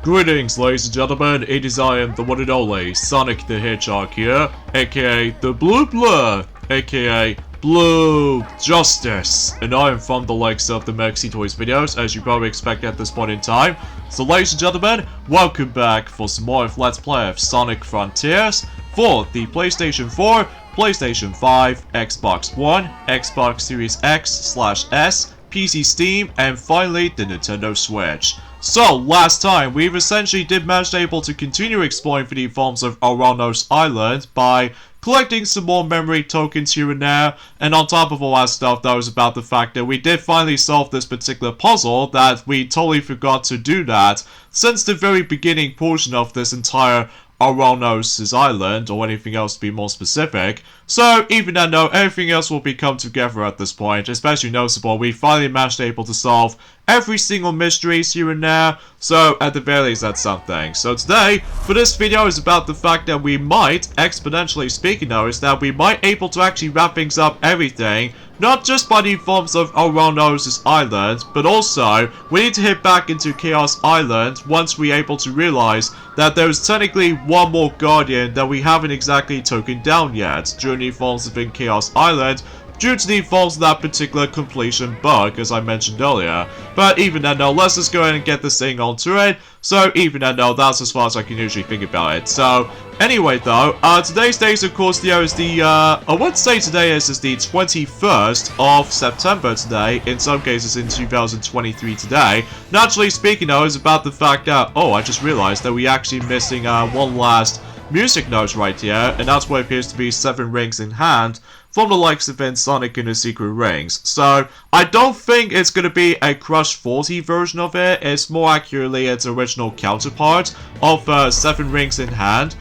Greetings, ladies and gentlemen, it is I am the one and only Sonic the Hedgehog here, aka the Blue Blur, aka Blue Justice, and I am from the likes of the Maxi Toys videos, as you probably expect at this point in time. So ladies and gentlemen, welcome back for some more of Let's Play of Sonic Frontiers for the PlayStation 4, PlayStation 5, Xbox One, Xbox Series X/S, PC Steam, and finally the Nintendo Switch. So, last time, we've essentially did manage to continue exploring for the forms of Ouranos Island by collecting some more memory tokens here and there, and on top of all that stuff, that was about the fact that we did finally solve this particular puzzle, that we totally forgot to do that since the very beginning portion of this entire Ouranos' island, or anything else to be more specific. So, even though everything else will be come together at this point, especially noticeable, we finally managed to solve every single mysteries here and there, so at the very least that's something. So today, for this video, is about the fact that we might, exponentially speaking though, is that we might able to actually wrap things up everything, not just by the forms of Ouranos' island, but also, we need to hit back into Chaos Island once we're able to realize that there's technically one more Guardian that we haven't exactly taken down yet during the forms of in Chaos Island, due to the forms of that particular completion bug, as I mentioned earlier. But even then though, let's just go ahead and get this thing onto it. So even then though, that's as far as I can usually think about it. So, anyway though, today's date of course is the, I would say today is the 21st of September today, in some cases in 2023 today. Naturally speaking though, is about the fact that, oh, I just realized that we actually missing one last music note right here, and that's what appears to be 7 rings in hand, from the likes of Sonic and the Secret Rings. So, I don't think it's going to be a Crush 40 version of it, it's more accurately its original counterpart of 7 Rings in Hand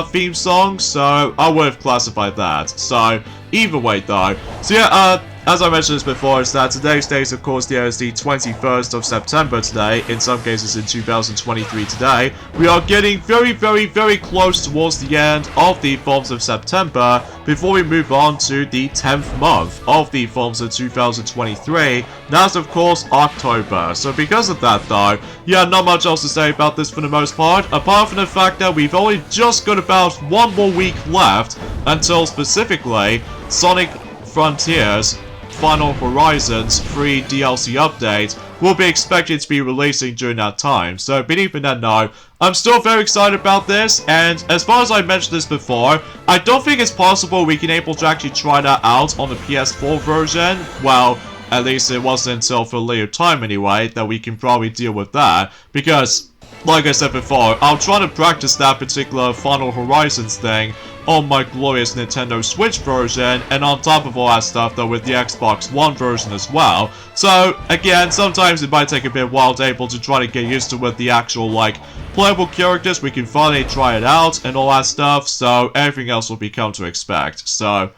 theme song, so I would have classified that. So, either way though. So yeah, as I mentioned this before, is that today's date, of course, is the 21st of September today, in some cases in 2023 today. We are getting very close towards the end of the forms of September, before we move on to the 10th month of the forms of 2023. That's, of course, October. So because of that, though, yeah, not much else to say about this for the most part, apart from the fact that we've only just got about one more week left until, specifically, Sonic Frontiers Final Horizons free DLC update will be expected to be releasing during that time. So, but even then though, I'm still very excited about this, and as far as I mentioned this before, I don't think it's possible we can able to actually try that out on the PS4 version. Well, at least it wasn't until for a later time anyway, that we can probably deal with that, because, like I said before, I'll try to practice that particular Final Horizons thing on my glorious Nintendo Switch version, and on top of all that stuff though with the Xbox One version as well. So again, sometimes it might take a bit while to able to try to get used to with the actual like playable characters. We can finally try it out and all that stuff, so everything else will become to expect. So,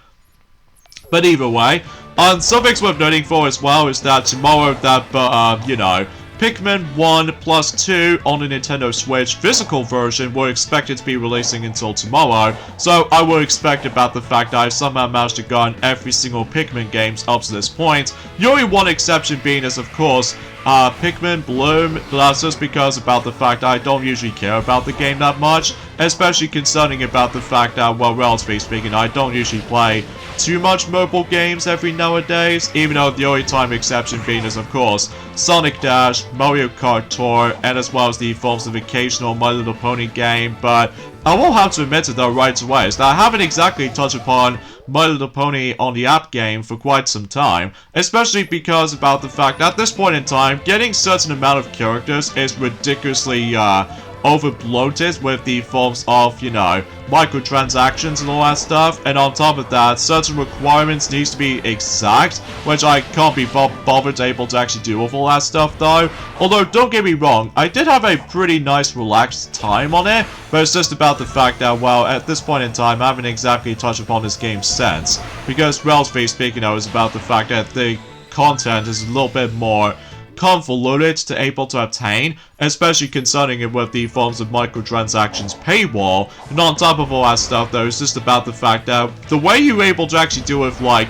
but either way, something's worth noting for as well is that tomorrow that you know, Pikmin 1 plus 2 on the Nintendo Switch physical version were expected to be releasing until tomorrow, so I would expect about the fact that I've somehow managed to go on every single Pikmin games up to this point. The only one exception being is, of course, Pikmin Bloom, but that's just because about the fact that I don't usually care about the game that much, especially concerning about the fact that, well, relatively speaking, I don't usually play too much mobile games every nowadays, even though the only time exception being is, of course, Sonic Dash, Mario Kart Tour, and as well as the forms of occasional My Little Pony game. But I will have to admit it though right away, is that I haven't exactly touched upon My Little Pony on the app game for quite some time, especially because about the fact that at this point in time, getting certain amount of characters is ridiculously over-bloated with the forms of, you know, microtransactions and all that stuff, and on top of that, certain requirements needs to be exact, which I can't be bothered able to actually do with all that stuff though. Although, don't get me wrong, I did have a pretty nice relaxed time on it, but it's just about the fact that, well, at this point in time, I haven't exactly touched upon this game since, because, relatively speaking, it was about the fact that the content is a little bit more convoluted to able to obtain, especially concerning it with the forms of microtransactions paywall. And on top of all that stuff though, it's just about the fact that the way you're able to actually deal with like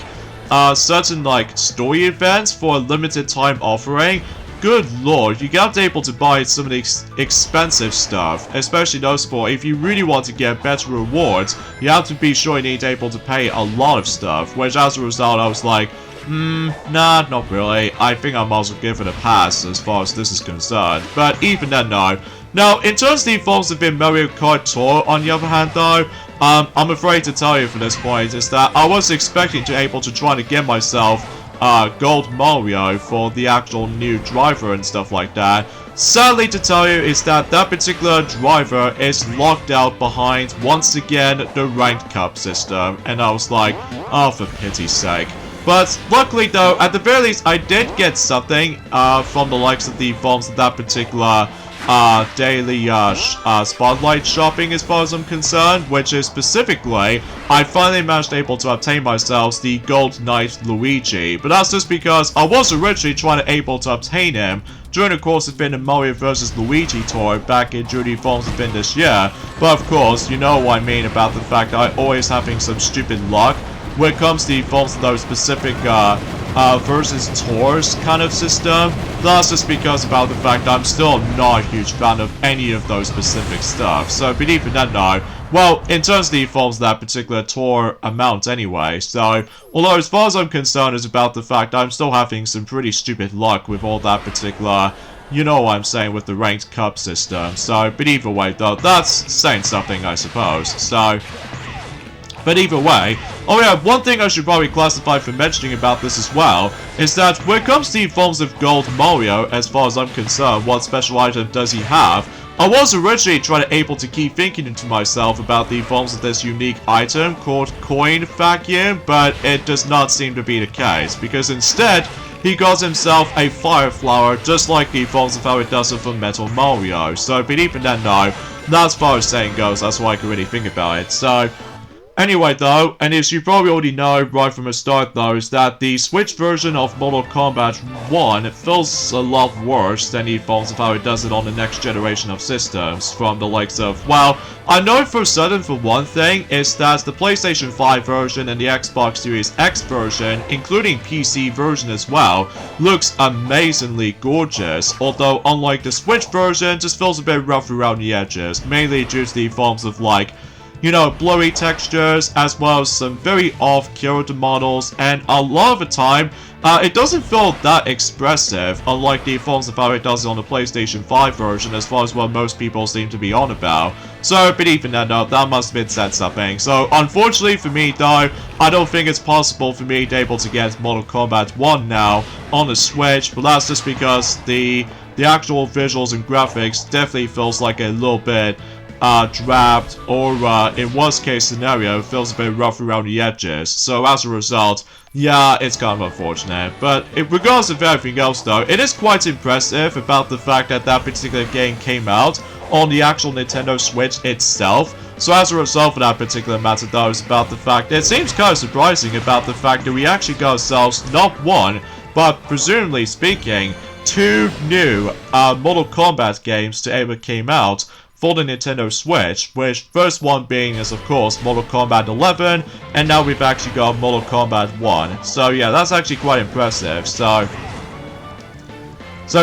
certain like story events for a limited time offering good lord, you got to be able to buy some of the expensive stuff, especially those for if you really want to get better rewards, you have to be sure you need to be able to pay a lot of stuff, which as a result I was like, nah, not really. I think I might as well give it a pass as far as this is concerned. But even then, no. Now, in terms of the forms of the Mario Kart Tour, on the other hand, though, I'm afraid to tell you for this point is that I was expecting to be able to try to get myself Gold Mario for the actual new driver and stuff like that. Sadly to tell you is that that particular driver is locked out behind, once again, the ranked cup system. And I was like, oh, for pity's sake. But luckily though, at the very least, I did get something from the likes of the forms of that particular daily spotlight shopping as far as I'm concerned, which is specifically, I finally managed able to obtain myself the Gold Knight Luigi. But that's just because I was originally trying to able to obtain him during the course of the Mario vs. Luigi tour back in Judy Forms of this year. But of course, you know what I mean about the fact that I always having some stupid luck when it comes to the forms of those specific versus tours kind of system. That's just because about the fact that I'm still not a huge fan of any of those specific stuff. So, but even then though, well, in terms of the forms of that particular tour amount anyway, so, although as far as I'm concerned is about the fact I'm still having some pretty stupid luck with all that particular, you know what I'm saying, with the ranked cup system. So, but either way though, that's saying something I suppose. So, but either way, oh yeah, one thing I should probably classify for mentioning about this as well, is that when it comes to the forms of Gold Mario, as far as I'm concerned, what special item does he have? I was originally trying to able to keep thinking to myself about the forms of this unique item called Coin Vacuum, but it does not seem to be the case, because instead, he got himself a Fire Flower, just like the forms of how it does it for Metal Mario. So, but even then, no, that's as far as saying goes, that's why I can really think about it. So, anyway though, and as you probably already know right from the start though, is that the Switch version of Mortal Kombat 1 feels a lot worse than the forms of how it does it on the next generation of systems from the likes of, well, I know for certain for one thing, is that the PlayStation 5 version and the Xbox Series X version, including PC version as well, looks amazingly gorgeous, although unlike the Switch version, just feels a bit rough around the edges, mainly due to the forms of like, you know, blurry textures, as well as some very off character models, and a lot of the time, it doesn't feel that expressive, unlike the forms of how it does on the PlayStation 5 version, as far as what most people seem to be on about. So, but even then, though, that must have been said something. So, unfortunately for me, though, I don't think it's possible for me to be able to get Mortal Kombat 1 now on the Switch, but that's just because the actual visuals and graphics definitely feels like a little bit drabbed, or in worst case scenario, feels a bit rough around the edges. So as a result, yeah, it's kind of unfortunate. But in regards to everything else though, it is quite impressive about the fact that that particular game came out on the actual Nintendo Switch itself. So as a result of that particular matter though, is about the fact that it seems kind of surprising about the fact that we actually got ourselves not one, but presumably speaking, two new Mortal Kombat games to ever came out for the Nintendo Switch, which first one being is of course Mortal Kombat 11, and now we've actually got Mortal Kombat 1. So yeah, that's actually quite impressive. So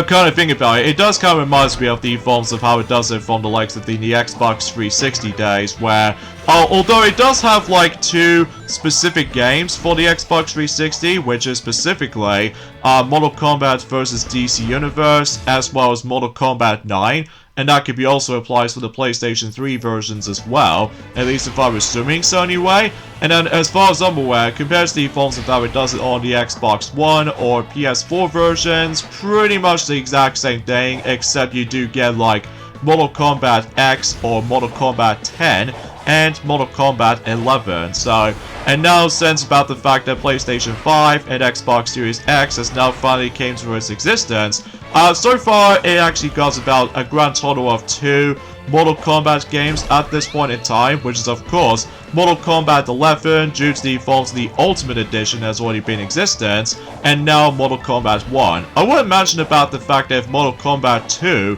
kind of think about it, it does kind of remind me of the forms of how it does it from the likes of the Xbox 360 days, where, although it does have like two specific games for the Xbox 360, which is specifically Mortal Kombat vs. DC Universe, as well as Mortal Kombat 9, and that could be also applies for the PlayStation 3 versions as well, at least if I'm assuming so anyway. And then as far as I'm aware, compared to the forms of how it does it on the Xbox One or PS4 versions, pretty much the exact same thing, except you do get like Mortal Kombat X or Mortal Kombat 10 and Mortal Kombat 11. So, and now since about the fact that PlayStation 5 and Xbox Series X has now finally came to its existence, so far it actually got about a grand total of 2 Mortal Kombat games at this point in time, which is of course Mortal Kombat 11 due to the forms of the Ultimate Edition has already been in existence, and now Mortal Kombat 1. I would imagine about the fact that if Mortal Kombat 2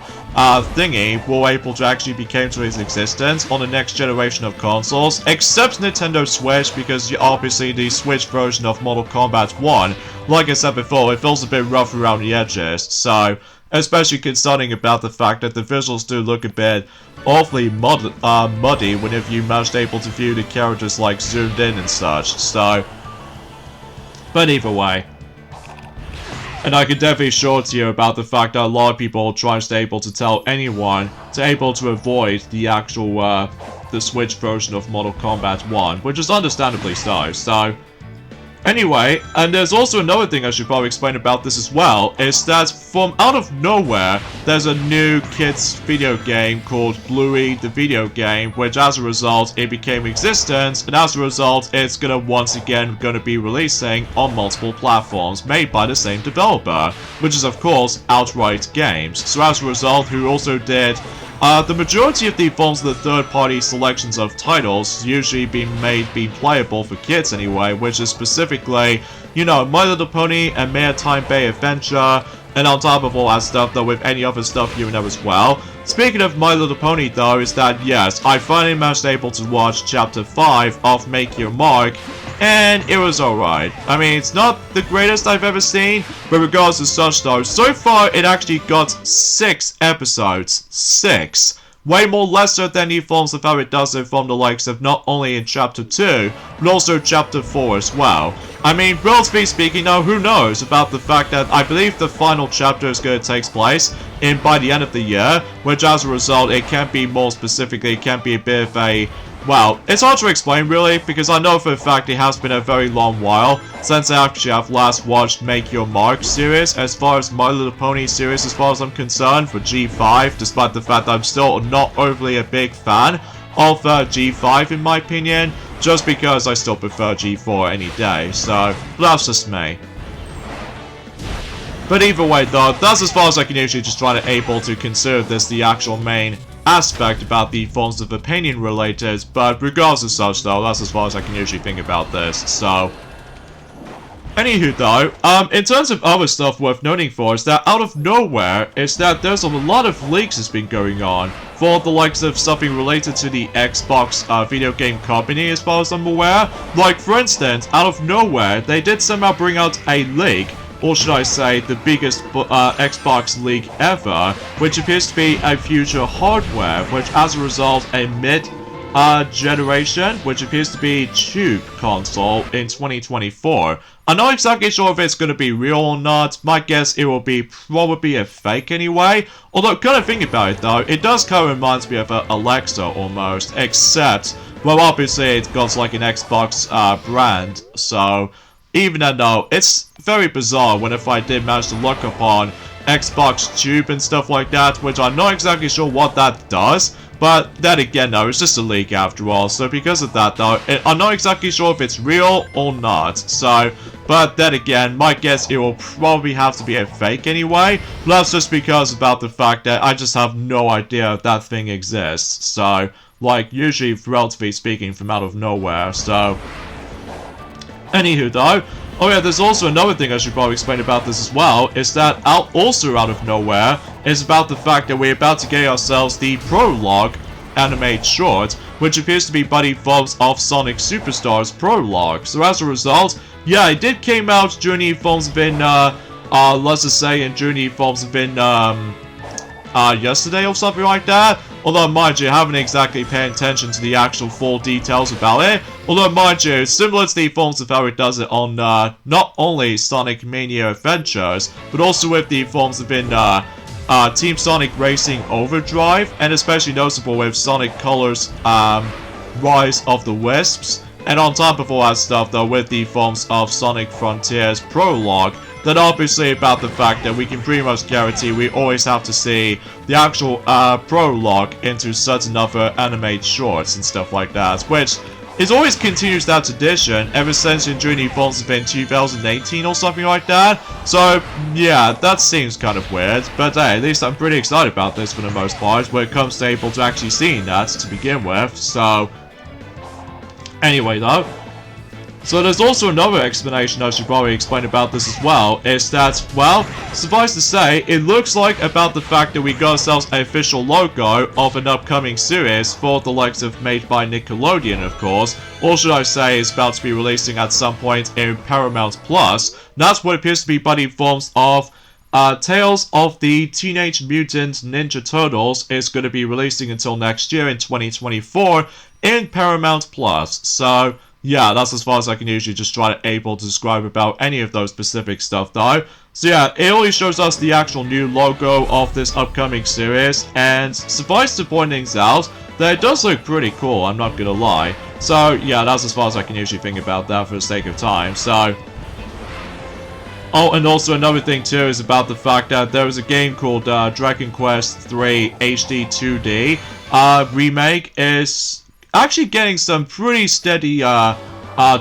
thingy will able to actually become to its existence on the next generation of consoles, except Nintendo Switch, because obviously the Switch version of Mortal Kombat 1, like I said before, it feels a bit rough around the edges. So especially concerning about the fact that the visuals do look a bit awfully muddy whenever you managed able to view the characters like zoomed in and such, so... But either way. And I can definitely assure to you about the fact that a lot of people try to able to tell anyone to able to avoid the actual, the Switch version of Mortal Kombat 1, which is understandably so. Anyway, and there's also another thing I should probably explain about this as well, is that from out of nowhere, there's a new kids video game called Bluey the Video Game, which as a result, it became existence, and as a result, it's gonna once again gonna be releasing on multiple platforms made by the same developer, which is of course Outright Games. So as a result, who also did the majority of the forms of the third-party selections of titles usually being playable for kids anyway, which is specifically, you know, My Little Pony and Maritime Bay Adventure, and on top of all that stuff though, with any other stuff here and there as well. Speaking of My Little Pony though, is that yes, I finally managed able to watch Chapter 5 of Make Your Mark, and it was alright. I mean, it's not the greatest I've ever seen, but regardless of such though, so far it actually got 6 episodes. 6. Way more lesser than the forms of how it does it from the likes of not only in Chapter 2, but also Chapter 4 as well. I mean, relatively speaking now, who knows about the fact that I believe the final chapter is going to take place by the end of the year, which as a result, it can be more specifically, it can be a bit of a... Well, it's hard to explain really, because I know for a fact it has been a very long while since I actually have last watched Make Your Mark series, as far as My Little Pony series as far as I'm concerned, for G5, despite the fact that I'm still not overly a big fan of G5 in my opinion, just because I still prefer G4 any day, so that's just me. But either way though, that's as far as I can usually just try to able to consider this the actual main aspect about the forms of opinion related, but regardless of such though, that's as far as I can usually think about this, so... Anywho though, in terms of other stuff worth noting for is that out of nowhere is that there's a lot of leaks that's been going on for the likes of something related to the Xbox video game company as far as I'm aware. Like for instance, out of nowhere, they did somehow bring out a leak, or should I say, the biggest Xbox leak ever, which appears to be a future hardware, which as a result, a mid-generation, which appears to be Tube console in 2024. I'm not exactly sure if it's going to be real or not. My guess it will be probably a fake anyway. Although, kind of thinking about it though, it does kind of remind me of Alexa almost, except, well obviously it got like an Xbox brand, so... Even though it's very bizarre when if I did manage to look upon Xbox Tube and stuff like that, which I'm not exactly sure what that does, but then again though, it's just a leak after all, so because of that though, I'm not exactly sure if it's real or not, so, but then again, my guess it will probably have to be a fake anyway, but that's just because about the fact that I just have no idea if that thing exists, so, like, usually, relatively speaking, from out of nowhere, so... Anywho though, oh yeah, there's also another thing I should probably explain about this as well, is that also out of nowhere, is about the fact that we're about to get ourselves the Prologue animated short, which appears to be buddy forms of Sonic Superstars Prologue. So as a result, yeah, it did came out during the forms of in, let's just say, during the forms of in, yesterday or something like that. Although, mind you, I haven't exactly paid attention to the actual full details about it. Although, mind you, similar to the forms of how it does it on not only Sonic Mania Adventures, but also with the forms of in Team Sonic Racing Overdrive, and especially noticeable with Sonic Colors Rise of the Wisps. And on top of all that stuff, though, with the forms of Sonic Frontiers Prologue, then obviously about the fact that we can pretty much guarantee we always have to see the actual prologue into certain other animated shorts and stuff like that, which is always continues that tradition ever since during the forms of in 2018 or something like that. So yeah, that seems kind of weird, but hey, at least I'm pretty excited about this for the most part when it comes to able to actually seeing that to begin with. So anyway though, so there's also another explanation I should probably explain about this as well, is that, well, suffice to say, it looks like about the fact that we got ourselves an official logo of an upcoming series for the likes of made by Nickelodeon, of course, or should I say is about to be releasing at some point in Paramount Plus. That's what appears to be buddy forms of Tales of the Teenage Mutant Ninja Turtles is going to be releasing until next year in 2024 in Paramount Plus. So, yeah, that's as far as I can usually just try to able to describe about any of those specific stuff, though. So yeah, it only shows us the actual new logo of this upcoming series, and suffice to point things out, that it does look pretty cool, I'm not gonna lie. So yeah, that's as far as I can usually think about that for the sake of time, so... Oh, and also another thing too is about the fact that there was a game called Dragon Quest III HD 2D. Remake is actually getting some pretty steady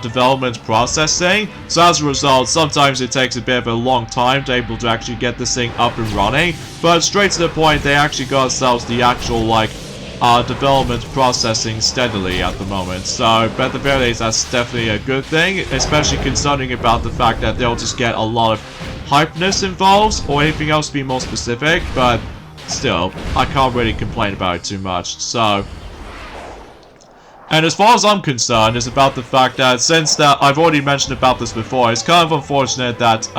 development processing. So as a result, sometimes it takes a bit of a long time to able to actually get this thing up and running. But straight to the point, they actually got themselves the actual like development processing steadily at the moment. So at the very least, that's definitely a good thing, especially concerning about the fact that they'll just get a lot of hypeness involved or anything else to be more specific. But still, I can't really complain about it too much. So. And as far as I'm concerned, is about the fact that since that I've already mentioned about this before, it's kind of unfortunate that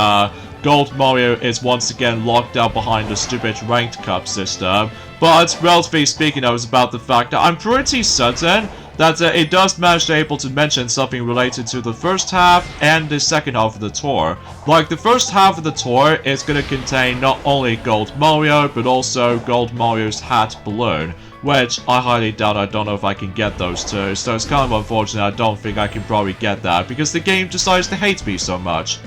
Gold Mario is once again locked down behind the stupid ranked cup system. But relatively speaking, I was about the fact that I'm pretty certain that it does manage to able to mention something related to the first half and the second half of the tour. Like, the first half of the tour is going to contain not only Gold Mario, but also Gold Mario's hat balloon, which I highly doubt. I don't know if I can get those two, so it's kind of unfortunate. I don't think I can probably get that, because the game decides to hate me so much.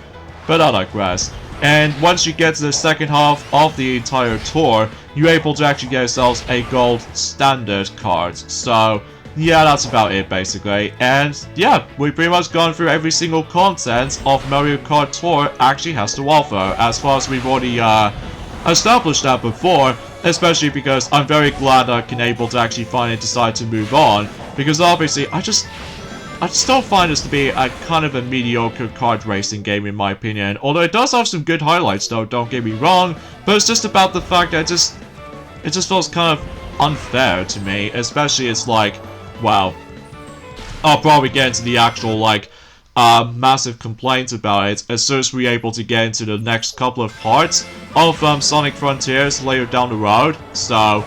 But I digress. And once you get to the second half of the entire tour, you're able to actually get yourselves a gold standard card. So yeah, that's about it basically. And yeah, we've pretty much gone through every single content of Mario Kart Tour actually has to offer, as far as we've already established that before. Especially because I'm very glad I can able to actually finally decide to move on, because obviously I just don't find this to be a kind of a mediocre kart racing game in my opinion. Although it does have some good highlights though, don't get me wrong, but it's just about the fact that it just feels kind of unfair to me. Especially it's like, wow, I'll probably get into the actual like massive complaints about it as soon as we're able to get into the next couple of parts of Sonic Frontiers later down the road. So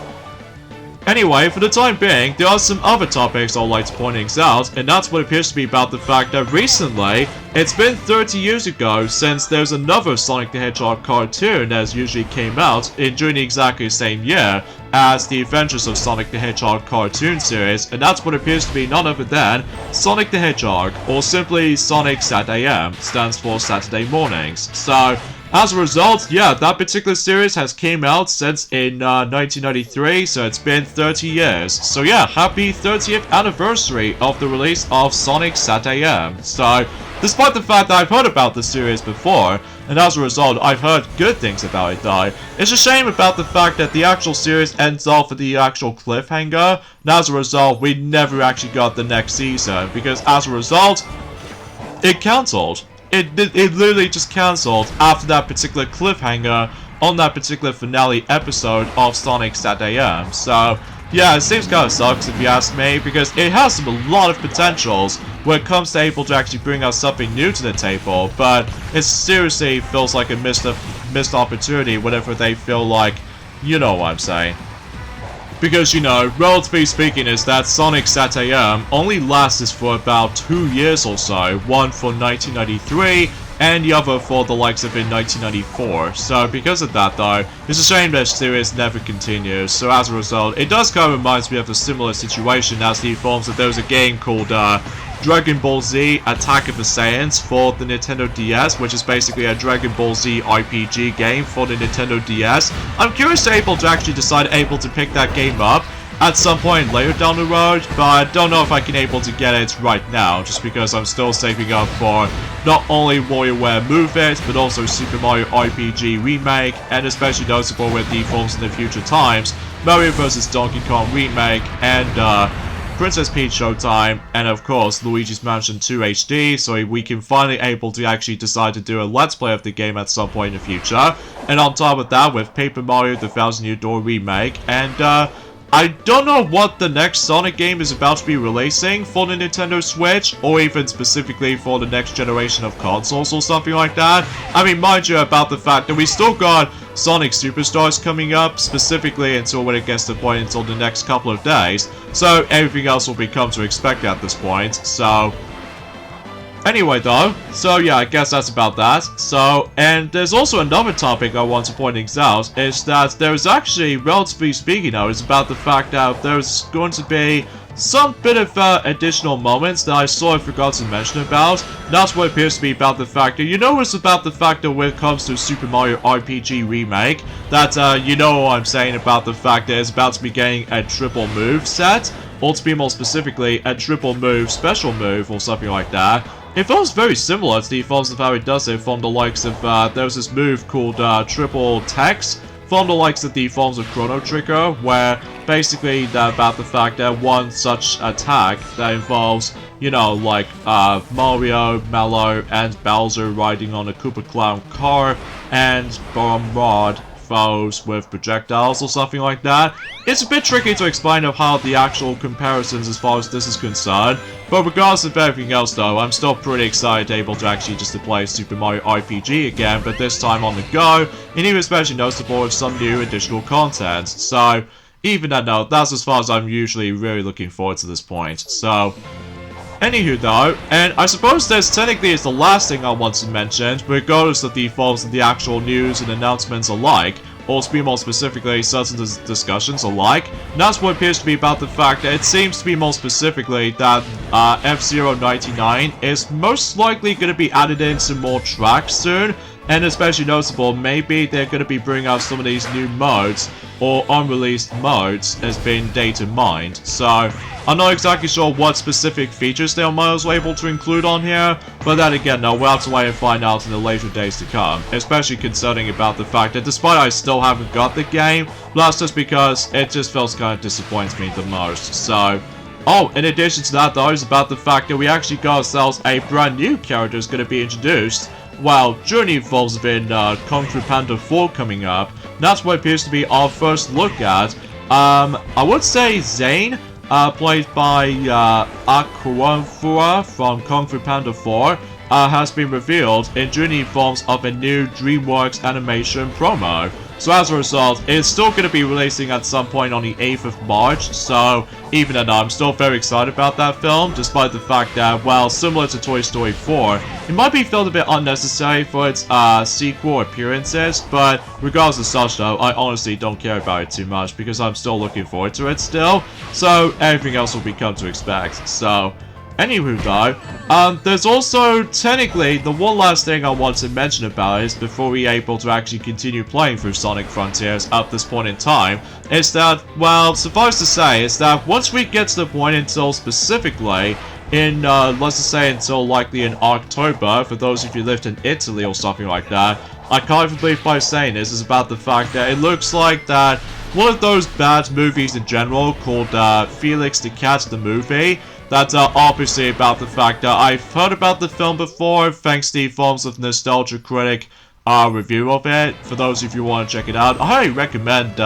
anyway, for the time being, there are some other topics I'd like to point things out, and that's what appears to be about the fact that recently, it's been 30 years ago since there's another Sonic the Hedgehog cartoon that usually came out during the exactly same year as the Adventures of Sonic the Hedgehog cartoon series, and that's what appears to be none other than Sonic the Hedgehog, or simply Sonic SatAM, stands for Saturday Mornings. So as a result, yeah, that particular series has came out since in 1993, so it's been 30 years. So yeah, happy 30th anniversary of the release of Sonic SatAM. So, despite the fact that I've heard about the series before, and as a result, I've heard good things about it though, it's a shame about the fact that the actual series ends off with the actual cliffhanger, and as a result, we never actually got the next season, because as a result, it cancelled. It literally just cancelled after that particular cliffhanger on that particular finale episode of Sonic SatAM. So yeah, it seems kind of sucks if you ask me, because it has a lot of potentials when it comes to able to actually bring us something new to the table, but it seriously feels like a missed opportunity whenever they feel like, you know what I'm saying. Because, you know, relatively speaking, is that Sonic SatAM only lasts for about 2 years or so, one for 1993, and the other for the likes of in 1994. So because of that though, it's a shame that the series never continues. So as a result, it does kind of remind me of a similar situation as the informs that there was a game called Dragon Ball Z Attack of the Saiyans for the Nintendo DS, which is basically a Dragon Ball Z RPG game for the Nintendo DS. I'm curious to actually decide to pick that game up at some point later down the road, but I don't know if I can able to get it right now, just because I'm still saving up for not only WarioWare Move It, but also Super Mario RPG Remake, and especially notable with the forms in the future times, Mario vs. Donkey Kong Remake, and Princess Peach Showtime, and of course Luigi's Mansion 2 HD, so we can finally able to actually decide to do a Let's Play of the game at some point in the future. And on top of that, with Paper Mario The Thousand Year Door Remake, and I don't know what the next Sonic game is about to be releasing for the Nintendo Switch, or even specifically for the next generation of consoles or something like that. I mean, mind you about the fact that we still got Sonic Superstars coming up, specifically until when it gets to the point until the next couple of days, so everything else will become to expect at this point, so... Anyway though, so yeah, I guess that's about that. So, and there's also another topic I want to point out, is that there's actually, relatively speaking now, is about the fact that there's going to be some bit of additional moments that I sort of forgot to mention about. That's what appears to be about the fact that, you know, it's about the fact that when it comes to Super Mario RPG Remake, that, you know what I'm saying about the fact that it's about to be getting a triple move set, or to be more specifically, a triple move special move, or something like that. It feels very similar to the forms of how it does it from the likes of, there's this move called Triple Tex, from the likes of the forms of Chrono Trigger, where basically about the fact that one such attack that involves, you know, like Mario, Mallow, and Bowser riding on a Koopa Clown car, and bombard foes with projectiles or something like that. It's a bit tricky to explain of how the actual comparisons as far as this is concerned, but regardless of everything else though, I'm still pretty excited able to actually just to play Super Mario RPG again, but this time on the go, and even especially noticeable with some new additional content. So, even that note, that's as far as I'm usually really looking forward to this point. So, anywho though, and I suppose this technically is the last thing I want to mention, regardless of the forms of the actual news and announcements alike, or to be more specifically, certain discussions alike. And that's what appears to be about the fact that it seems to be more specifically that F-Zero 99 is most likely going to be added into more tracks soon, and especially noticeable, maybe they're going to be bringing out some of these new modes, or unreleased modes, as being data mined. So, I'm not exactly sure what specific features they are able to include on here, but then again, no, we'll have to wait and find out in the later days to come, especially concerning about the fact that despite I still haven't got the game, that's just because it just feels kind of disappoints me the most. So, oh, in addition to that though, is about the fact that we actually got ourselves a brand new character is going to be introduced. Well, Journey involves in Kung Fu Panda 4 coming up. That's what appears to be our first look at. I would say Zane, played by Aquanfura from Kung Fu Panda 4, has been revealed in Journey forms of a new DreamWorks animation promo. So as a result, it's still going to be releasing at some point on the 8th of March, so even then I'm still very excited about that film, despite the fact that, well, similar to Toy Story 4, it might be felt a bit unnecessary for its sequel appearances, but regardless of such though, I honestly don't care about it too much, because I'm still looking forward to it still, so everything else will become to expect, so... Anywho though, there's also technically the one last thing I want to mention about is before we're able to actually continue playing through Sonic Frontiers at this point in time, is that, well, suffice to say, is that once we get to the point until specifically in, let's just say until likely in October, for those of you who lived in Italy or something like that, I can't even believe by saying this is about the fact that it looks like that one of those bad movies in general called Felix the Cat the Movie, that's obviously about the fact that I've heard about the film before, thanks to the forms of Nostalgia Critic review of it. For those of you who want to check it out, I highly recommend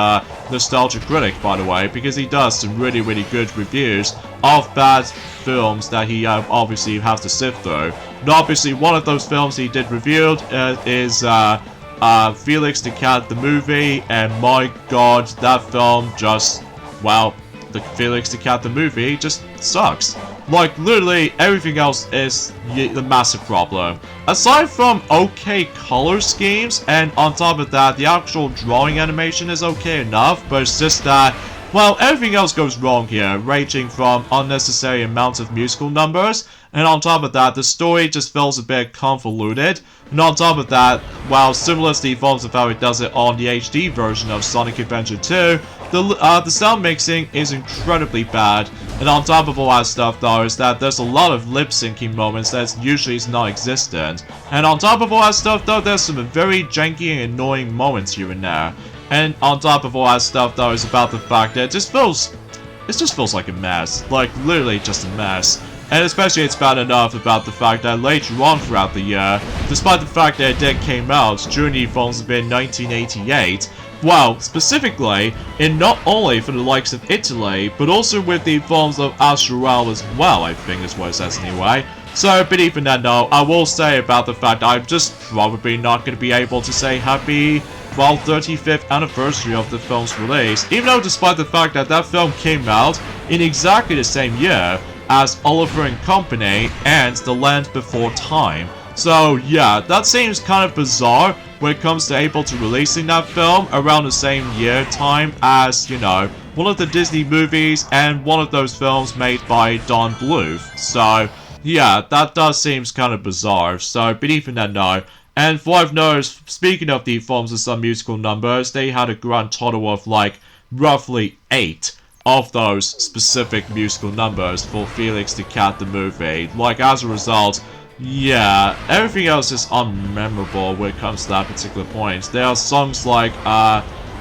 Nostalgia Critic, by the way, because he does some really, really good reviews of bad films that he obviously has to sift through. And obviously, one of those films he did reviewed is Felix the Cat the Movie, and my god, that film just, well, the Felix the Cat the Movie just sucks. Like, literally, everything else is the massive problem. Aside from okay color schemes, and on top of that, the actual drawing animation is okay enough, but it's just that, well, everything else goes wrong here, ranging from unnecessary amounts of musical numbers, and on top of that, the story just feels a bit convoluted, and on top of that, while similar to the forms of how it does it on the HD version of Sonic Adventure 2, the sound mixing is incredibly bad, and on top of all that stuff though is that there's a lot of lip syncing moments that usually is non-existent, and on top of all that stuff though there's some very janky and annoying moments here and there, and on top of all that stuff though is about the fact that it just feels like a mess, like literally just a mess. And especially it's bad enough about the fact that later on throughout the year, despite the fact that it did came out during the phones in 1988, well, specifically, in not only for the likes of Italy, but also with the forms of Astral as well, I think is what it says anyway. So, but even then though, I will say about the fact I'm just probably not going to be able to say happy, well, 35th anniversary of the film's release, even though despite the fact that that film came out in exactly the same year as Oliver and Company and The Land Before Time. So yeah, that seems kind of bizarre when it comes to able to releasing that film around the same year time as, you know, one of the Disney movies and one of those films made by Don Bluth. So yeah, that does seems kind of bizarre. So, but even then, no. And for what I've noticed, speaking of the forms of some musical numbers, they had a grand total of like roughly 8 of those specific musical numbers for Felix the Cat the movie. Like, as a result, yeah, everything else is unmemorable when it comes to that particular point. There are songs like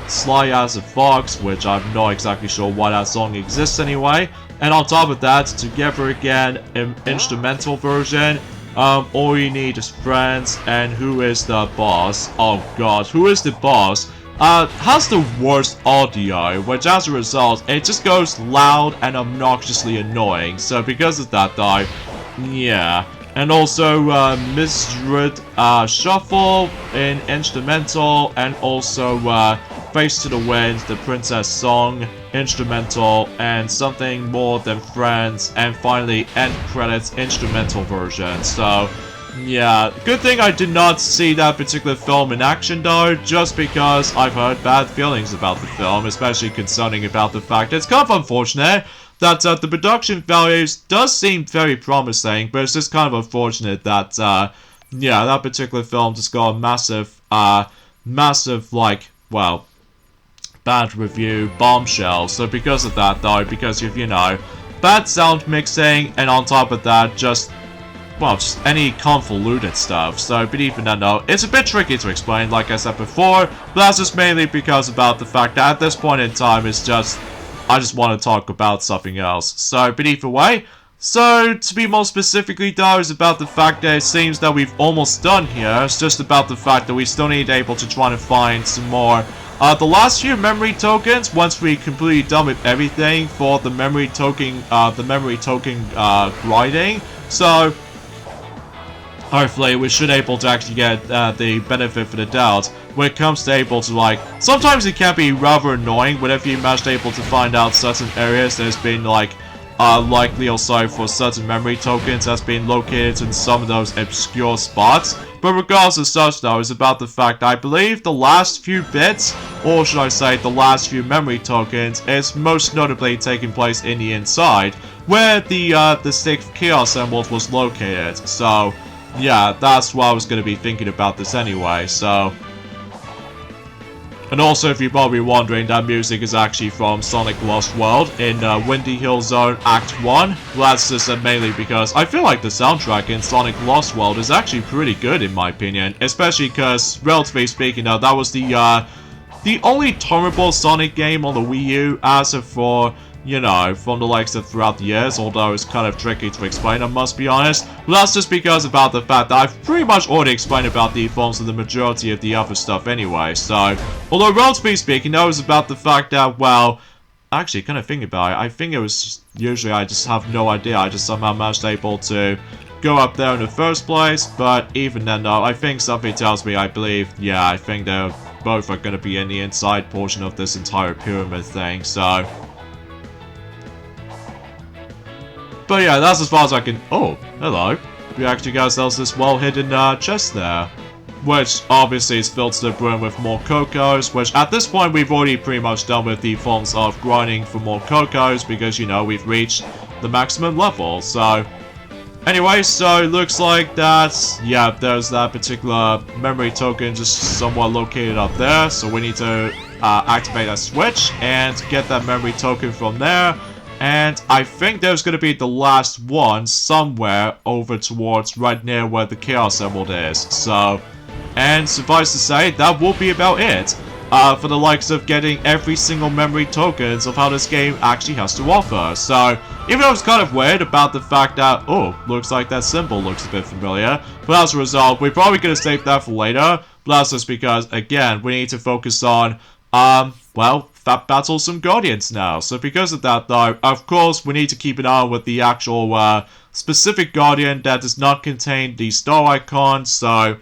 Sly as a Fox, which I'm not exactly sure why that song exists anyway. And on top of that, Together Again, an instrumental version, All You Need Is Friends, and Who Is the Boss? Oh god, Who Is the Boss? Has the worst audio, which as a result, it just goes loud and obnoxiously annoying. So because of that though, yeah. And also, Misdread, Shuffle in instrumental, and also, Face to the Wind, the Princess Song, instrumental, and Something More Than Friends, and finally, End Credits, instrumental version. So, yeah, good thing I did not see that particular film in action though, just because I've heard bad feelings about the film, especially concerning about the fact it's kind of unfortunate that the production values does seem very promising, but it's just kind of unfortunate that, yeah, that particular film just got a massive, like, well, bad review bombshell. So because of that, though, because of, you know, bad sound mixing, and on top of that, just, well, just any convoluted stuff. So, but even then, though, it's a bit tricky to explain, like I said before, but that's just mainly because about the fact that at this point in time, it's just, I just want to talk about something else. So, but either way, so to be more specifically though, is about the fact that it seems that we've almost done here. It's just about the fact that we still need able to try to find some more, the last few memory tokens, once we completely done with everything for the memory token grinding. So, hopefully we should able to actually get the benefit for the doubt when it comes to able to, like, sometimes it can be rather annoying whenever you manage to able to find out certain areas there's been like likely also for certain memory tokens that's been located in some of those obscure spots. But regardless of such though, is about the fact I believe the last few bits, or should I say the last few memory tokens, is most notably taking place in the inside where the 6th Chaos Emerald was located. So yeah, that's what I was going to be thinking about this anyway, so. And also, if you're probably wondering, that music is actually from Sonic Lost World in Windy Hill Zone Act 1. Well, that's just mainly because I feel like the soundtrack in Sonic Lost World is actually pretty good in my opinion. Especially because, relatively speaking though, that was the only tolerable Sonic game on the Wii U as of for, you know, from the likes of throughout the years, although it's kind of tricky to explain, I must be honest. But that's just because about the fact that I've pretty much already explained about the forms of the majority of the other stuff anyway, so. Although, relatively speaking, that was about the fact that, well, actually, kind of thinking about it, I think it was usually I just have no idea, I just somehow managed able to go up there in the first place, but even then though, I think something tells me, I believe, yeah, I think they're both are going to be in the inside portion of this entire pyramid thing, so. But yeah, that's as far as I can. Oh, hello. We actually got ourselves this well-hidden chest there, which obviously is filled to the brim with more cocos, which at this point we've already pretty much done with the forms of grinding for more cocos because, you know, we've reached the maximum level. So anyway, so it looks like that, yeah, there's that particular memory token just somewhat located up there, so we need to activate that switch and get that memory token from there. And I think there's going to be the last one somewhere over towards right near where the Chaos Emerald is. So, and suffice to say, that will be about it for the likes of getting every single memory tokens of how this game actually has to offer. So, even though it's kind of weird about the fact that, oh, looks like that symbol looks a bit familiar, but as a result, we're probably going to save that for later. But that's just because, again, we need to focus on well, battle some Guardians now. So because of that, though, of course, we need to keep an eye on with the actual, specific Guardian that does not contain the star icon, so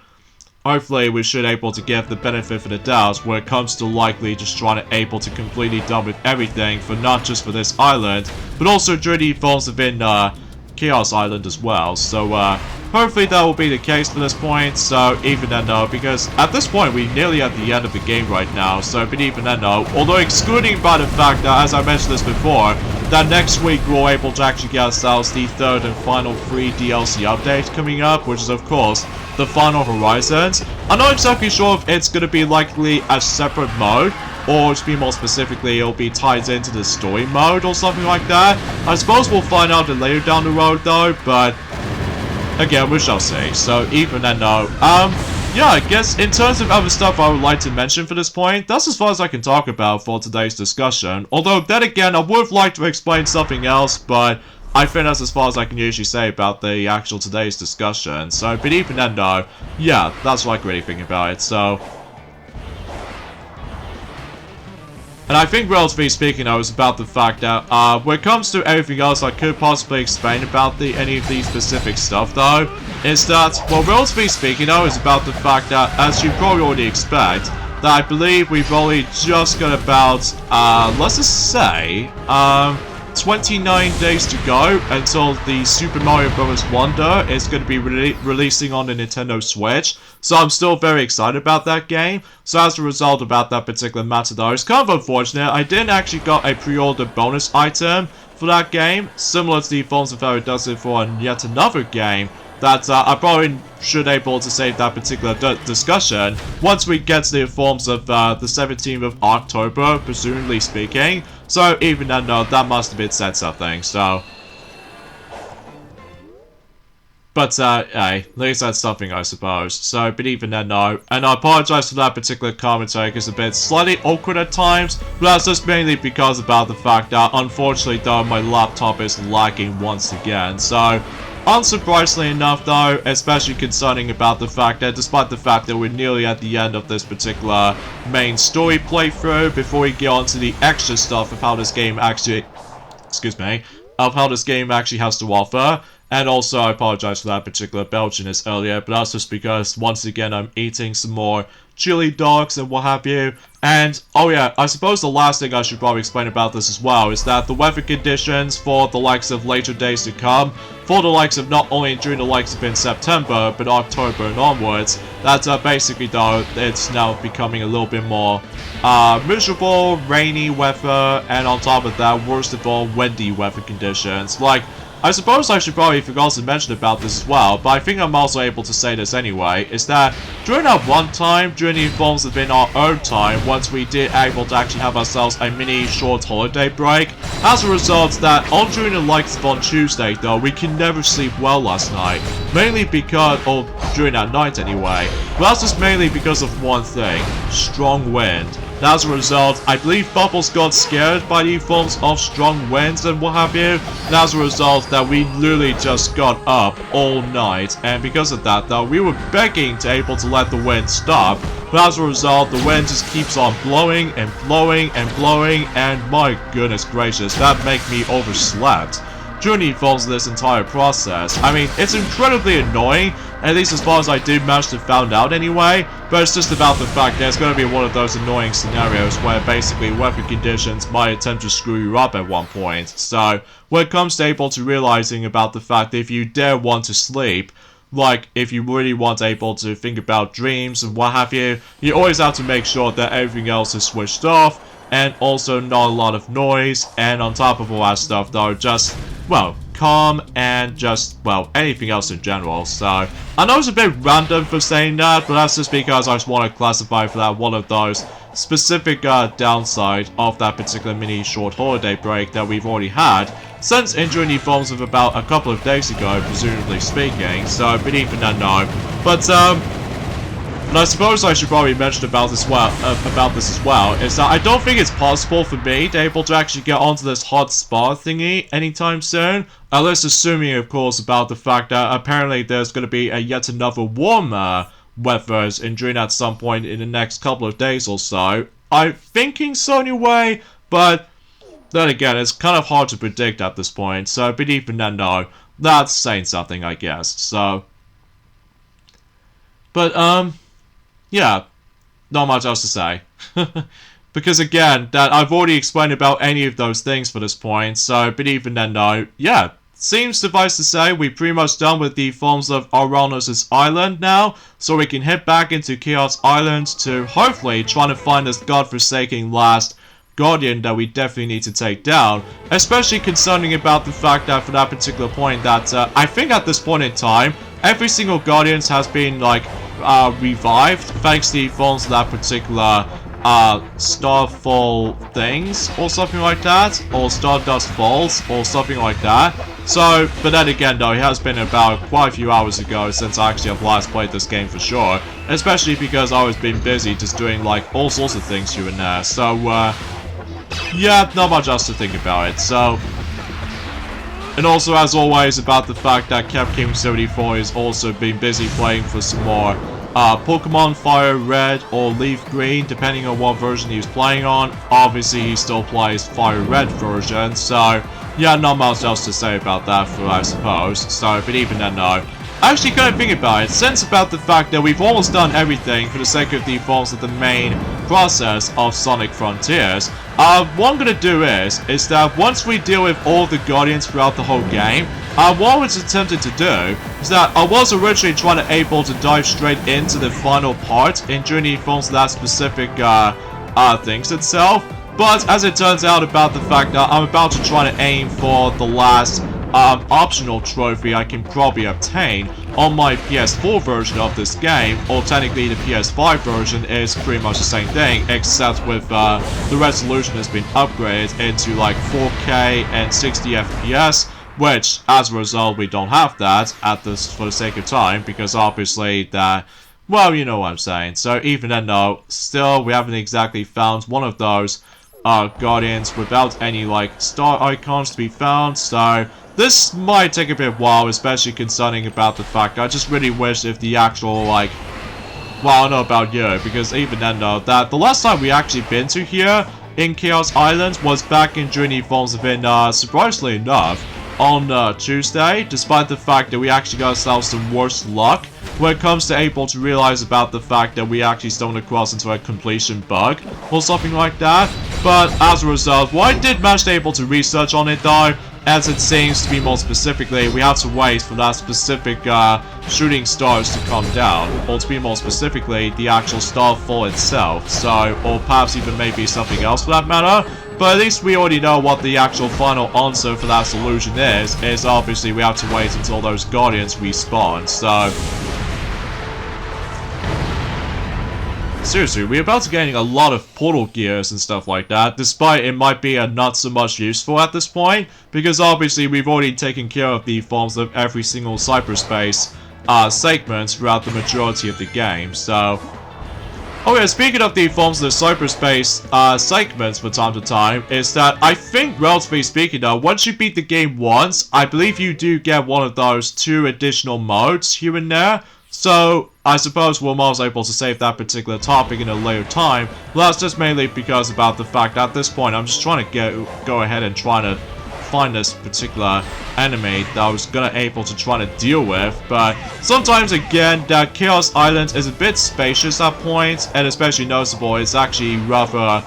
hopefully we should able to give the benefit for the doubt when it comes to likely just trying to able to completely done with everything for not just for this island, but also during the evolves within Chaos Island as well. So hopefully that will be the case for this point. So even then though, because at this point we're nearly at the end of the game right now, so but even then though, although excluding by the fact that, as I mentioned this before, that next week we're able to actually get ourselves the third and final free DLC update coming up, which is of course the Final Horizons. I'm not exactly sure if it's going to be likely a separate mode, or to be more specifically, it'll be tied into the story mode or something like that. I suppose we'll find out later down the road though, but again, we shall see. So even then though, yeah, I guess in terms of other stuff I would like to mention for this point, that's as far as I can talk about for today's discussion. Although then again, I would have liked to explain something else, but I think that's as far as I can usually say about the actual today's discussion. So, but even then though, yeah, that's what I really think about it, so. And I think relatively speaking though, it's about the fact that when it comes to everything else I could possibly explain about any of the specific stuff though, is that, well, relatively speaking though, it's about the fact that, as you probably already expect, that I believe we've only just got about, let's just say, 29 days to go until the Super Mario Bros. Wonder is going to be releasing on the Nintendo Switch. So I'm still very excited about that game. So as a result about that particular matter though, it's kind of unfortunate. I didn't actually got a pre-order bonus item for that game, similar to the forms of how it does it for yet another game. That I probably should able to save that particular discussion once we get to the forms of the 17th of October, presumably speaking. So even then, no, that must have been said something. So, but hey, at least that's something, I suppose. So, but even then, no, and I apologize for that particular commentary because it's a bit slightly awkward at times. But that's just mainly because about the fact that, unfortunately, though, my laptop is lagging once again. So. Unsurprisingly enough though, especially concerning about the fact that despite the fact that we're nearly at the end of this particular main story playthrough, before we get on to the extra stuff of how this game actually, of how this game actually has to offer. And also, I apologize for that particular Belgianness earlier, but that's just because, once again, I'm eating some more chili dogs and what have you. And, oh yeah, I suppose the last thing I should probably explain about this as well is that the weather conditions for the likes of later days to come, for the likes of not only during the likes of in September, but October and onwards, that basically though, it's now becoming a little bit more miserable, rainy weather, and on top of that, worst of all, windy weather conditions. Like, I suppose I should probably forgot to mention about this as well, but I think I'm also able to say this anyway, is that during that one time, during the informs within our own time, once we did able to actually have ourselves a mini short holiday break, as a result that on during the likes of on Tuesday though, we can never sleep well last night, mainly because, or during that night anyway, but that's just mainly because of one thing, strong wind. And as a result, I believe Bubbles got scared by the forms of strong winds and what have you. And as a result, that we literally just got up all night. And because of that, though, we were begging to able to let the wind stop. But as a result, the wind just keeps on blowing and blowing and blowing. And my goodness gracious, that make me overslept during the forms of this entire process. I mean, it's incredibly annoying, at least as far as I did manage to find out anyway, but it's just about the fact that it's going to be one of those annoying scenarios where basically weather conditions might attempt to screw you up at one point. So, when it comes to able to realizing about the fact that if you dare want to sleep, like, if you really want able to think about dreams and what have you, you always have to make sure that everything else is switched off, and also not a lot of noise, and on top of all that stuff though, just, well, calm and just, well, anything else in general. So, I know it's a bit random for saying that, but that's just because I just want to classify for that one of those specific downside of that particular mini short holiday break that we've already had since entering the forms of about a couple of days ago, presumably speaking. So, but even then, no. But, and I suppose I should probably mention about this as well, is that I don't think it's possible for me to able to actually get onto this hot spa thingy anytime soon. Unless assuming, of course, about the fact that apparently there's going to be a yet another warmer weather during at some point in the next couple of days or so. I'm thinking so anyway, but then again, it's kind of hard to predict at this point, so, but even then, no, that's saying something, I guess, so. But, yeah, not much else to say. Because again, that I've already explained about any of those things for this point, so, but even then, no, yeah. Seems suffice to say, we're pretty much done with the forms of Ouranos' island now, so we can head back into Chaos Island to hopefully try to find this godforsaken last Guardian that we definitely need to take down, especially concerning about the fact that for that particular point that I think at this point in time, every single Guardian has been like revived thanks to the forms of that particular Starfall things or something like that, or Stardust Falls or something like that. So, but then again though, it has been about quite a few hours ago since I actually have last played this game for sure, especially because I was been busy just doing like all sorts of things here and there, so yeah, not much else to think about it, so. And also, as always, about the fact that CapKing74 has also been busy playing for some more Pokemon Fire Red or Leaf Green, depending on what version he was playing on. Obviously, he still plays Fire Red version, so yeah, not much else to say about that, I suppose. So, but even then, no. Actually, kind of think about it, since about the fact that we've almost done everything for the sake of the forms of the main process of Sonic Frontiers, what I'm gonna do is that once we deal with all the Guardians throughout the whole game, what I was attempted to do is that I was originally trying to able to dive straight into the final part in during the forms of that specific things itself, but as it turns out about the fact that I'm about to try to aim for the last optional trophy I can probably obtain on my PS4 version of this game, or technically the PS5 version is pretty much the same thing, except with the resolution has been upgraded into like 4K and 60 FPS, which as a result we don't have that at this for the sake of time, because obviously that, well, you know what I'm saying. So even then though, still we haven't exactly found one of those Guardians without any like star icons to be found, so this might take a bit of a while, especially concerning about the fact I just really wish if the actual, like, well, I don't know about you, because even then though, that the last time we actually been to here in Chaos Island was back in during the forms of in, surprisingly enough, on Tuesday, despite the fact that we actually got ourselves some worse luck when it comes to able to realize about the fact that we actually stumbled across into a completion bug or something like that. But as a result, what I did manage to able to research on it though, as it seems to be more specifically, we have to wait for that specific shooting stars to come down, or to be more specifically, the actual starfall itself, so, or perhaps even maybe something else for that matter. But at least we already know what the actual final answer for that solution is obviously we have to wait until those Guardians respawn, so. Seriously, we're about to getting a lot of portal gears and stuff like that, despite it might be not so much useful at this point, because obviously we've already taken care of the forms of every single cyberspace segment throughout the majority of the game, so. Oh yeah, speaking of the forms of the cyberspace segments from time to time, is that I think, relatively speaking though, once you beat the game once, I believe you do get one of those 2 additional modes here and there. So, I suppose we're almost able to save that particular topic in a later time, but that's just mainly because about the fact that at this point I'm just trying to go ahead and try to find this particular enemy that I was gonna able to try to deal with, but sometimes again that Chaos Island is a bit spacious at points, and especially noticeable it's actually rather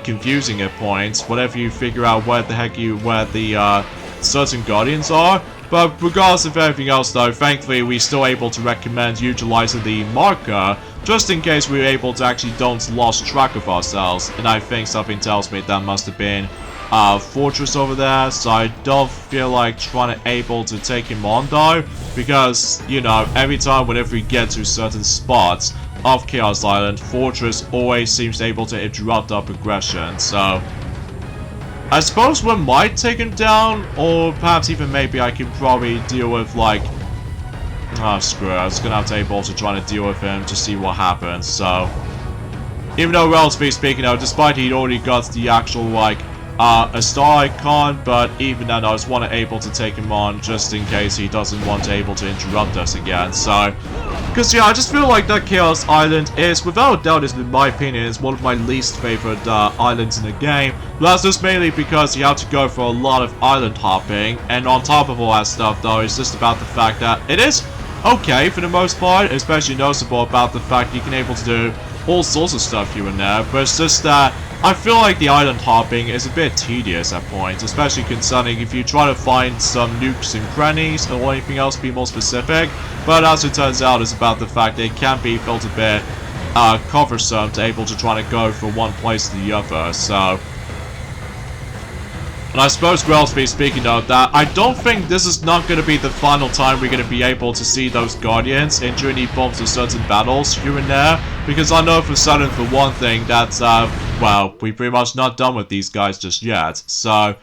confusing at points whenever you figure out where the heck where the certain Guardians are. But regardless of everything else though, thankfully we're still able to recommend utilizing the marker, just in case we're able to actually don't lost track of ourselves, and I think something tells me that must have been Fortress over there, so I don't feel like trying to able to take him on though, because, you know, every time whenever we get to certain spots of Chaos Island, Fortress always seems able to interrupt our progression, so I suppose we might take him down, or perhaps even maybe I can probably deal with like, oh screw it, I was gonna have to able to try to deal with him to see what happens, so. Even though relatively speaking though, despite he'd already got the actual like a star icon, but even then I was able to take him on just in case he doesn't want to interrupt us again. So, because yeah, I just feel like that Chaos Island is, without a doubt, in my opinion, is one of my least favorite islands in the game. But that's just mainly because you have to go for a lot of island hopping, and on top of all that stuff though, it's just about the fact that it is okay for the most part, especially noticeable about the fact you can able to do all sorts of stuff here and there, but it's just that I feel like the island hopping is a bit tedious at points, especially concerning if you try to find some nooks and crannies or anything else to be more specific. But as it turns out, it's about the fact that it can be felt a bit cumbersome to able to try to go from one place to the other, so. And I suppose, relatively speaking of that, I don't think this is not going to be the final time we're going to be able to see those Guardians in during the forms of certain battles here and there, because I know for certain, for one thing, that, well, we're pretty much not done with these guys just yet. So,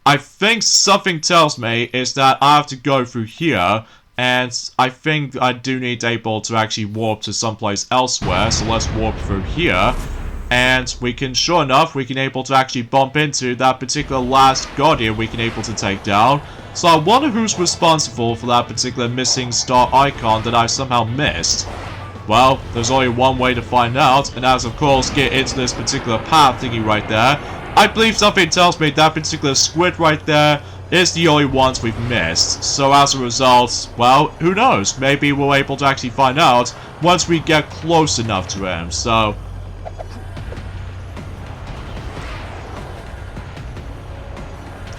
I think something tells me is that I have to go through here, and I think I do need to actually warp to someplace elsewhere, so let's warp through here. And we can, sure enough, we can able to actually bump into that particular last Guardian we can able to take down. So I wonder who's responsible for that particular missing star icon that I somehow missed. Well, there's only one way to find out, and that's of course get into this particular path thingy right there. I believe something tells me that particular squid right there is the only ones we've missed. So as a result, well, who knows? Maybe we're able to actually find out once we get close enough to him. So.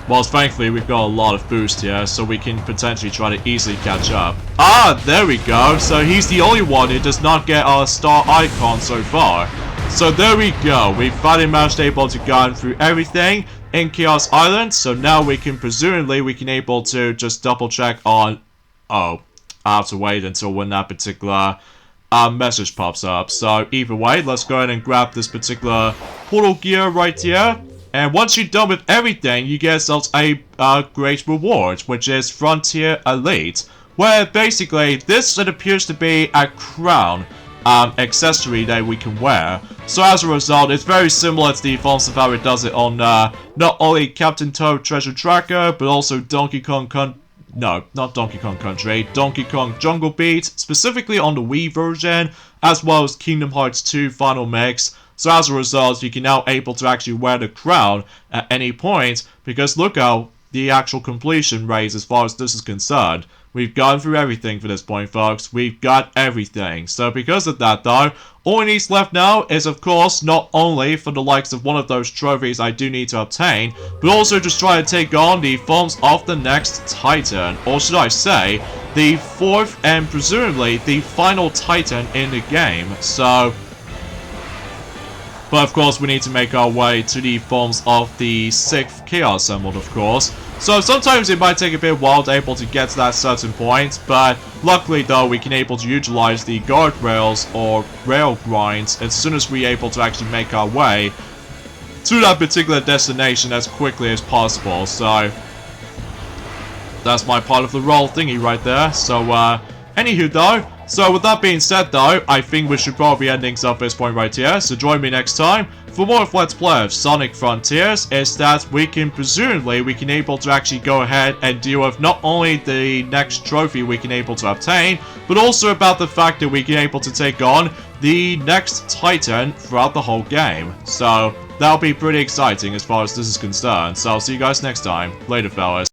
Well, thankfully, we've got a lot of boost here, so we can potentially try to easily catch up. Ah, there we go. So he's the only one who does not get our star icon so far. So there we go. We've finally managed to go through everything in Chaos Island. So now we can, presumably, able to just double check on... Oh, I have to wait until when that particular message pops up. So either way, let's go ahead and grab this particular portal gear right here. And once you're done with everything, you get yourself a great reward, which is Frontier Elite, where basically this appears to be a crown accessory that we can wear. So as a result, it's very similar to the forms of how it does it on not only Captain Toad Treasure Tracker, but also Donkey Kong No, not Donkey Kong Country, Donkey Kong Jungle Beat, specifically on the Wii version, as well as Kingdom Hearts 2 Final Mix. So as a result, you can now able to actually wear the crown at any point, because look how the actual completion rate as far as this is concerned. We've gone through everything for this point, folks. We've got everything. So because of that, though, all we need left now is, of course, not only for the likes of one of those trophies I do need to obtain, but also just try to take on the forms of the next Titan. Or should I say, the fourth and presumably the final Titan in the game. So... But of course, we need to make our way to the forms of the 6th Chaos Emerald, of course. So sometimes it might take a bit while to able to get to that certain point, but luckily though, we can able to utilize the guardrails or rail grinds as soon as we're able to actually make our way to that particular destination as quickly as possible. So that's my part of the roll thingy right there. So anywho though, so with that being said though, I think we should probably end things up at this point right here. So join me next time for more of Let's Play of Sonic Frontiers, is that we can presumably able to actually go ahead and deal with not only the next trophy we can able to obtain, but also about the fact that we can able to take on the next Titan throughout the whole game. So that'll be pretty exciting as far as this is concerned. So I'll see you guys next time. Later, fellas.